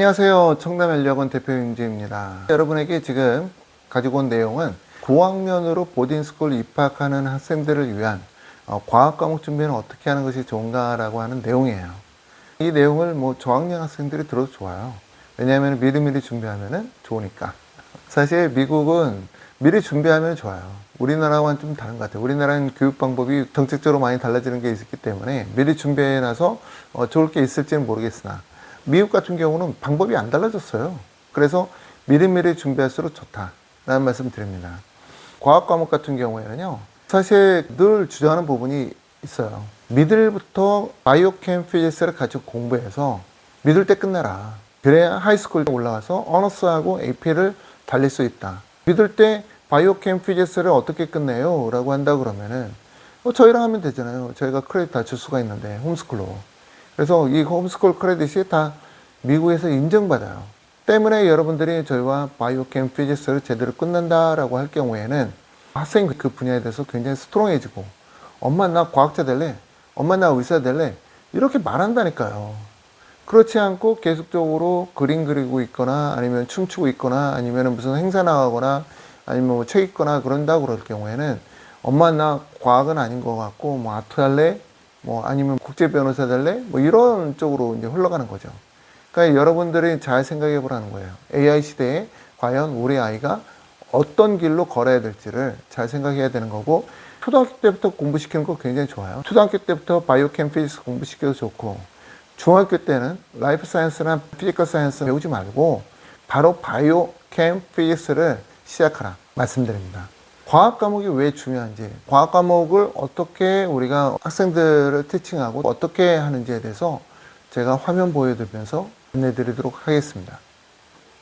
안녕하세요. 청담연력원 대표 윤재입니다. 여러분에게 지금 가지고 온 내용은 고학년으로 보딩스쿨 입학하는 학생들을 위한 과학 과목 준비는 어떻게 하는 것이 좋은가라고 하는 내용이에요. 이 내용을 저학년 학생들이 들어도 좋아요. 왜냐하면 미리미리 준비하면 좋으니까. 사실 미국은 미리 준비하면 좋아요. 우리나라와는 좀 다른 것 같아요. 우리나라는 교육 방법이 정책적으로 많이 달라지는 게 있기 때문에 미리 준비해놔서 좋을 게 있을지는 모르겠으나 미국 같은 경우는 방법이 안 달라졌어요. 그래서 미리미리 준비할수록 좋다라는 말씀 드립니다. 과학 과목 같은 경우에는요, 사실 늘 주장하는 부분이 있어요. 미들부터 바이오캠 피지스를 가지고 공부해서 미들 때 끝내라. 그래야 하이스쿨 올라가서 어너스하고 AP를 달릴 수 있다. 미들 때 바이오캠 피지스를 어떻게 끝내요? 라고 한다 그러면은 저희랑 하면 되잖아요. 저희가 크레딧 다 줄 수가 있는데 홈스쿨로. 그래서 이 홈스쿨 크레딧이 다 미국에서 인정받아요. 때문에 여러분들이 저희와 바이오캠 피지스를 제대로 끝낸다라고 할 경우에는 학생이 그 분야에 대해서 굉장히 스트롱해지고 엄마 나 과학자 될래? 엄마 나 의사 될래? 이렇게 말한다니까요. 그렇지 않고 계속적으로 그림 그리고 있거나 아니면 춤추고 있거나 아니면 무슨 행사 나가거나 아니면 책 읽거나 그런다고 그럴 경우에는 엄마 나 과학은 아닌 것 같고 아트 할래? 아니면 국제 변호사 될래? 이런 쪽으로 이제 흘러가는 거죠. 그러니까 여러분들이 잘 생각해 보라는 거예요. AI 시대에 과연 우리 아이가 어떤 길로 걸어야 될지를 잘 생각해야 되는 거고, 초등학교 때부터 공부시키는 거 굉장히 좋아요. 초등학교 때부터 바이오캠 피지스 공부시켜도 좋고, 중학교 때는 라이프 사이언스나 피지컬 사이언스 배우지 말고 바로 바이오캠 피지스를 시작하라 말씀드립니다. 과학 과목이 왜 중요한지, 과학 과목을 어떻게 우리가 학생들을 티칭하고 어떻게 하는지에 대해서 제가 화면 보여드리면서 안내드리도록 하겠습니다.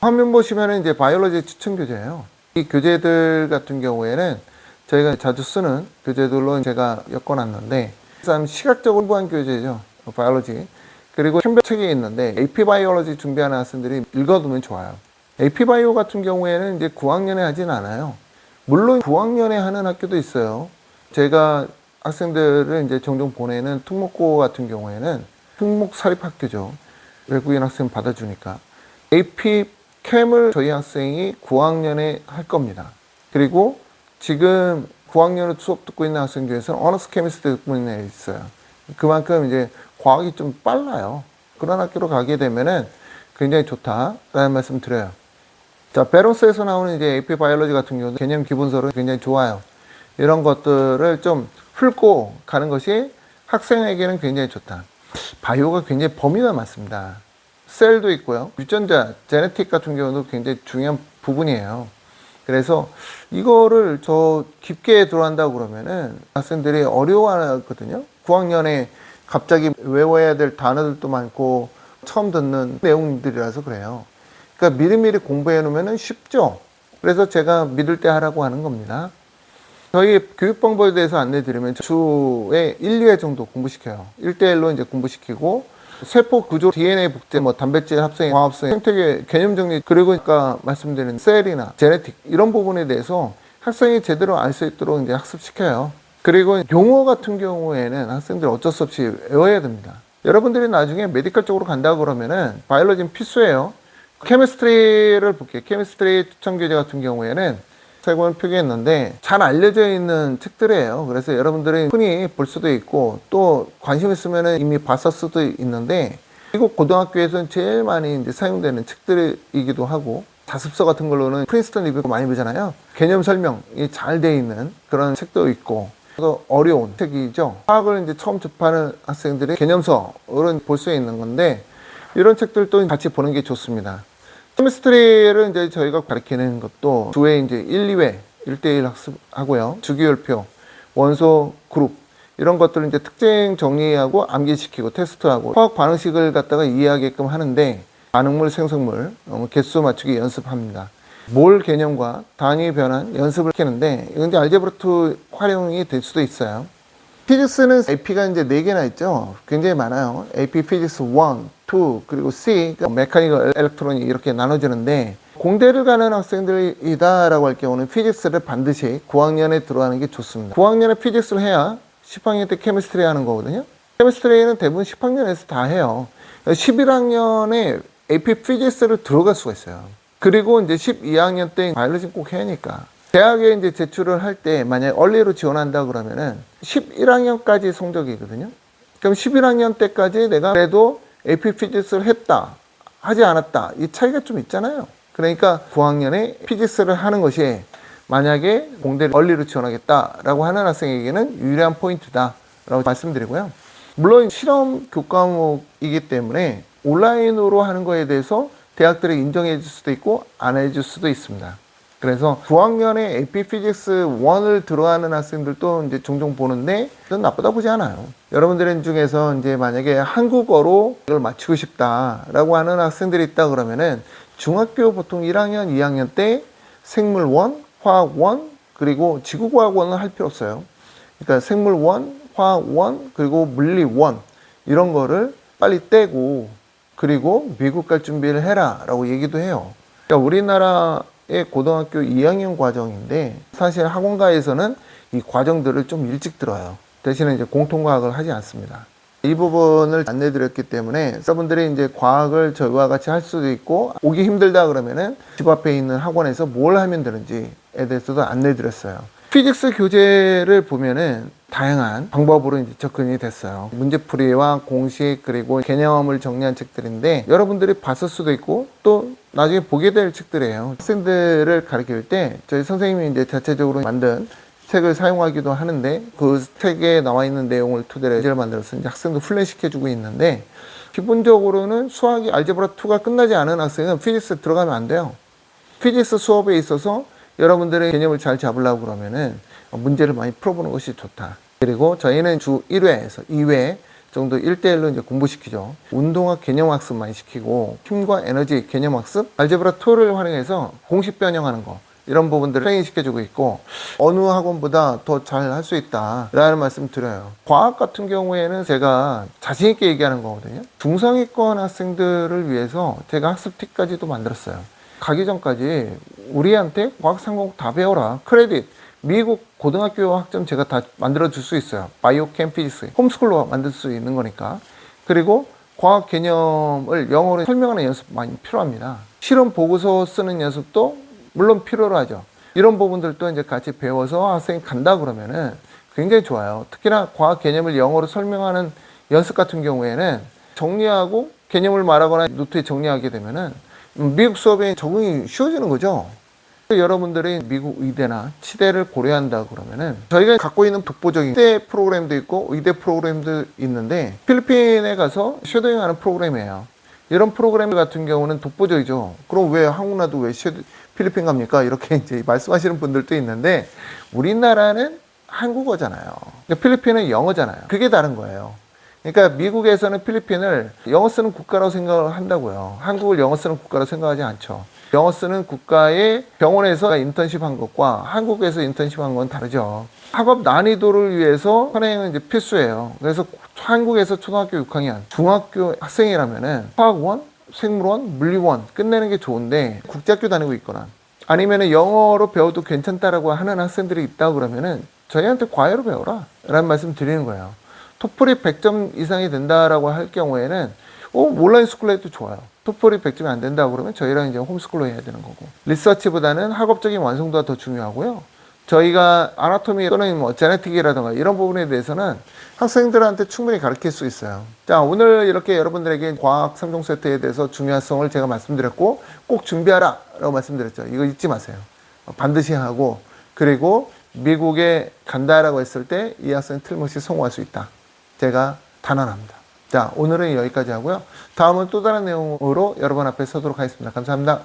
화면 보시면 이제 바이올로지 추천 교재예요. 이 교재들 같은 경우에는 저희가 자주 쓰는 교재들로 제가 엮어놨는데, 시각적으로 공부한 교재죠. 바이올로지. 그리고 캔버책이 있는데 AP 바이올로지 준비하는 학생들이 읽어두면 좋아요. AP 바이오 같은 경우에는 이제 9학년에 하진 않아요. 물론 9학년에 하는 학교도 있어요. 제가 학생들을 이제 종종 보내는 특목고 같은 경우에는 특목 사립학교죠. 외국인 학생 받아주니까. AP 캠을 저희 학생이 9학년에 할 겁니다. 그리고 지금 9학년으로 수업 듣고 있는 학생 중에서는 어너스 케미스트리 듣고 있는 애 있어요. 그만큼 이제 과학이 좀 빨라요. 그런 학교로 가게 되면은 굉장히 좋다라는 말씀 드려요. 자, 베론스에서 나오는 이제 AP 바이올로지 같은 경우도 개념 기본서는 굉장히 좋아요. 이런 것들을 좀 훑고 가는 것이 학생에게는 굉장히 좋다. 바이오가 굉장히 범위가 많습니다. 셀도 있고요. 유전자, 제네틱 같은 경우도 굉장히 중요한 부분이에요. 그래서 이거를 저 깊게 들어간다고 그러면은 학생들이 어려워하거든요. 9학년에 갑자기 외워야 될 단어들도 많고 처음 듣는 내용들이라서 그래요. 그러니까 미리미리 공부해 놓으면 쉽죠. 그래서 제가 믿을 때 하라고 하는 겁니다. 저희 교육 방법에 대해서 안내 드리면 주에 1, 2회 정도 공부시켜요. 1대1로 이제 공부시키고 세포 구조, DNA 복제, 단백질 합성, 화합성, 생태계 개념 정리, 그리고 아까 말씀드린 셀이나 제네틱 이런 부분에 대해서 학생이 제대로 알 수 있도록 이제 학습시켜요. 그리고 용어 같은 경우에는 학생들 어쩔 수 없이 외워야 됩니다. 여러분들이 나중에 메디컬 쪽으로 간다고 그러면은 바이올로지는 필수예요. 케미스트리를 볼게요. 케미스트리 추천 교재 같은 경우에는 세 권 표기했는데 잘 알려져 있는 책들이에요. 그래서 여러분들이 흔히 볼 수도 있고 또 관심 있으면 이미 봤을 수도 있는데, 미국 고등학교에서는 제일 많이 이제 사용되는 책들이기도 하고, 자습서 같은 걸로는 프린스턴 리뷰 많이 보잖아요. 개념 설명이 잘 돼 있는 그런 책도 있고, 어려운 책이죠. 과학을 이제 처음 접하는 학생들이 개념서로 볼 수 있는 건데, 이런 책들도 같이 보는 게 좋습니다. 케미스트리를 이제 저희가 가르치는 것도 주에 이제 1, 2회 1대1 학습하고요. 주기율표, 원소 그룹 이런 것들을 이제 특징 정리하고 암기시키고 테스트하고 화학 반응식을 갖다가 이해하게끔 하는데, 반응물, 생성물, 개수 맞추기 연습합니다. 몰 개념과 단위 변환 연습을 시키는데, 이건 이제 알제브라2 활용이 될 수도 있어요. 피직스는 AP가 이제 4개나 있죠. 굉장히 많아요. AP 피직스 1, 2, 그리고 C, 메카니컬 엘렉트로닉 이렇게 나눠지는데, 공대를 가는 학생들이다라고 할 경우는 피직스를 반드시 9학년에 들어가는 게 좋습니다. 9학년에 피직스를 해야 10학년 때 케미스트리 하는 거거든요. 케미스트리는 대부분 10학년에서 다 해요. 11학년에 AP 피지스를 들어갈 수가 있어요. 그리고 이제 12학년 때 바이올로지 꼭 해야 하니까. 대학에 이제 제출을 할 때 만약에 얼리로 지원한다 그러면은 11학년까지 성적이거든요. 그럼 11학년 때까지 내가 그래도 AP 피지스를 했다, 하지 않았다. 이 차이가 좀 있잖아요. 그러니까 9학년에 피지스를 하는 것이 만약에 공대 얼리로 지원하겠다라고 하는 학생에게는 유리한 포인트다라고 말씀드리고요. 물론 실험 교과목이기 때문에 온라인으로 하는 거에 대해서 대학들이 인정해 줄 수도 있고 안 해줄 수도 있습니다. 그래서 9학년에 AP 피직스 1을 들어가는 학생들도 이제 종종 보는데 저는 나쁘다 보지 않아요. 여러분들 중에서 이제 만약에 한국어로 이걸 마치고 싶다라고 하는 학생들이 있다 그러면은 중학교 보통 1학년, 2학년 때 생물 1, 화학 1, 그리고 지구과학 1은 할 필요 없어요. 그러니까 생물 1, 화학 1, 그리고 물리 1 이런 거를 빨리 떼고 그리고 미국 갈 준비를 해라 라고 얘기도 해요. 그러니까 우리나라의 고등학교 2학년 과정인데 사실 학원가에서는 이 과정들을 좀 일찍 들어요. 대신에 이제 공통과학을 하지 않습니다. 이 부분을 안내드렸기 때문에 여러분들이 이제 과학을 저희와 같이 할 수도 있고 오기 힘들다 그러면은 집 앞에 있는 학원에서 뭘 하면 되는지에 대해서도 안내드렸어요. 피직스 교재를 보면은 다양한 방법으로 이제 접근이 됐어요. 문제풀이와 공식 그리고 개념을 정리한 책들인데 여러분들이 봤을 수도 있고 또 나중에 보게 될 책들이에요. 학생들을 가르칠 때 저희 선생님이 이제 자체적으로 만든 책을 사용하기도 하는데 그 책에 나와 있는 내용을 토대로 예제를 만들어서 이제 학생들 훈련시켜주고 있는데 기본적으로는 수학이 알제브라 2가 끝나지 않은 학생은 피직스 들어가면 안 돼요. 피직스 수업에 있어서 여러분들의 개념을 잘 잡으려고 그러면은 문제를 많이 풀어보는 것이 좋다. 그리고 저희는 주 1회에서 2회 정도 1대1로 이제 공부시키죠. 운동학 개념학습 많이 시키고 힘과 에너지 개념학습, 알제브라 2를 활용해서 공식 변형하는 거 이런 부분들을 트레이닝 시켜주고 있고 어느 학원보다 더 잘 할 수 있다 라는 말씀 드려요. 과학 같은 경우에는 제가 자신 있게 얘기하는 거거든요. 중상위권 학생들을 위해서 제가 학습 팁까지도 만들었어요. 가기 전까지 우리한테 과학 3과목 다 배워라. 크레딧 미국 고등학교 학점 제가 다 만들어 줄 수 있어요. 바이오 캠 피지스 홈스쿨로 만들 수 있는 거니까. 그리고 과학 개념을 영어로 설명하는 연습 많이 필요합니다. 실험 보고서 쓰는 연습도 물론 필요로 하죠. 이런 부분들도 이제 같이 배워서 학생이 간다 그러면은 굉장히 좋아요. 특히나 과학 개념을 영어로 설명하는 연습 같은 경우에는 정리하고 개념을 말하거나 노트에 정리하게 되면은 미국 수업에 적응이 쉬워지는 거죠. 여러분들이 미국 의대나 치대를 고려한다 그러면은 저희가 갖고 있는 독보적인 치대 프로그램도 있고 의대 프로그램도 있는데 필리핀에 가서 쉐도잉하는 프로그램이에요. 이런 프로그램 같은 경우는 독보적이죠. 그럼 왜 한국 나도 왜 필리핀 갑니까? 이렇게 이제 말씀하시는 분들도 있는데 우리나라는 한국어잖아요. 그러니까 필리핀은 영어잖아요. 그게 다른 거예요. 그러니까 미국에서는 필리핀을 영어 쓰는 국가라고 생각을 한다고요. 한국을 영어 쓰는 국가라고 생각하지 않죠. 영어 쓰는 국가의 병원에서 인턴십 한 것과 한국에서 인턴십 한 건 다르죠. 학업 난이도를 위해서 선행은 이제 필수예요. 그래서 한국에서 초등학교 6학년, 중학교 학생이라면은 화학 1, 생물 1, 물리 1 끝내는 게 좋은데 국제학교 다니고 있거나 아니면은 영어로 배워도 괜찮다라고 하는 학생들이 있다 그러면은 저희한테 과외로 배워라 라는 말씀 드리는 거예요. 토플이 100점 이상이 된다라고 할 경우에는 온라인 스쿨로 해도 좋아요. 토플이 100점이 안 된다 그러면 저희랑 이제 홈스쿨로 해야 되는 거고 리서치보다는 학업적인 완성도가 더 중요하고요. 저희가 아나토미 또는 뭐 제네틱이라든가 이런 부분에 대해서는 학생들한테 충분히 가르칠 수 있어요. 자, 오늘 이렇게 여러분들에게 과학 3종 세트에 대해서 중요성을 제가 말씀드렸고 꼭 준비하라 라고 말씀드렸죠. 이거 잊지 마세요. 반드시 하고 그리고 미국에 간다라고 했을 때 이 학생 틀림없이 성공할 수 있다. 제가 단언합니다. 자, 오늘은 여기까지 하고요. 다음은 또 다른 내용으로 여러분 앞에 서도록 하겠습니다. 감사합니다.